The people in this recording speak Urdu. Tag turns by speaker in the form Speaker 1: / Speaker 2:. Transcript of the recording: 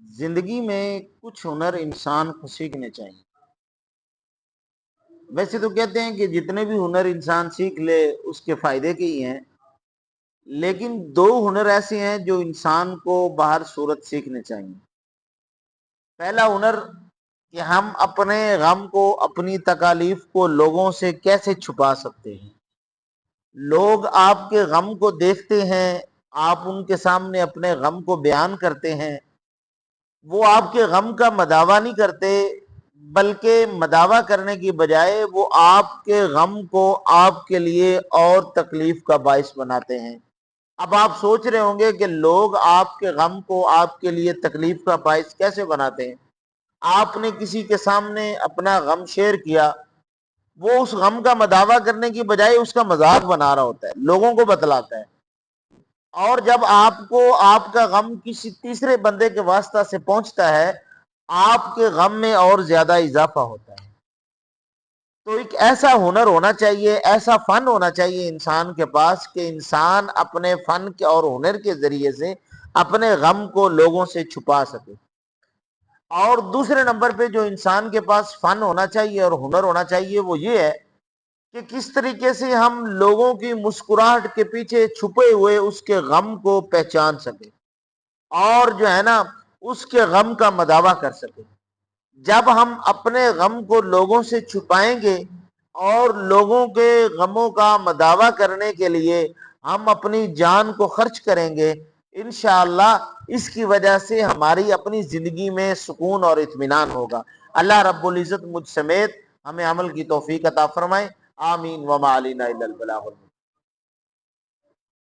Speaker 1: زندگی میں کچھ ہنر انسان کو سیکھنے چاہیے۔ ویسے تو کہتے ہیں کہ جتنے بھی ہنر انسان سیکھ لے اس کے فائدے کے ہی ہیں، لیکن دو ہنر ایسے ہیں جو انسان کو بہر صورت سیکھنے چاہیے۔ پہلا ہنر کہ ہم اپنے غم کو، اپنی تکالیف کو لوگوں سے کیسے چھپا سکتے ہیں۔ لوگ آپ کے غم کو دیکھتے ہیں، آپ ان کے سامنے اپنے غم کو بیان کرتے ہیں، وہ آپ کے غم کا مداوع نہیں کرتے، بلکہ مداوع کرنے کی بجائے وہ آپ کے غم کو آپ کے لیے اور تکلیف کا باعث بناتے ہیں۔ اب آپ سوچ رہے ہوں گے کہ لوگ آپ کے غم کو آپ کے لیے تکلیف کا باعث کیسے بناتے ہیں۔ آپ نے کسی کے سامنے اپنا غم شیئر کیا، وہ اس غم کا مداوع کرنے کی بجائے اس کا مذاق بنا رہا ہوتا ہے، لوگوں کو بتلاتا ہے، اور جب آپ کو آپ کا غم کسی تیسرے بندے کے واسطہ سے پہنچتا ہے، آپ کے غم میں اور زیادہ اضافہ ہوتا ہے۔ تو ایک ایسا ہنر ہونا چاہیے، ایسا فن ہونا چاہیے انسان کے پاس کہ انسان اپنے فن کے اور ہنر کے ذریعے سے اپنے غم کو لوگوں سے چھپا سکے۔ اور دوسرے نمبر پہ جو انسان کے پاس فن ہونا چاہیے اور ہنر ہونا چاہیے وہ یہ ہے کہ کس طریقے سے ہم لوگوں کی مسکراہٹ کے پیچھے چھپے ہوئے اس کے غم کو پہچان سکیں اور جو ہے نا اس کے غم کا مداوع کر سکیں۔ جب ہم اپنے غم کو لوگوں سے چھپائیں گے اور لوگوں کے غموں کا مداوع کرنے کے لیے ہم اپنی جان کو خرچ کریں گے، انشاءاللہ اس کی وجہ سے ہماری اپنی زندگی میں سکون اور اطمینان ہوگا۔ اللہ رب العزت مجھ سمیت ہمیں عمل کی توفیق عطا فرمائے، آمین۔ وما علینا الا البلاغ المبین۔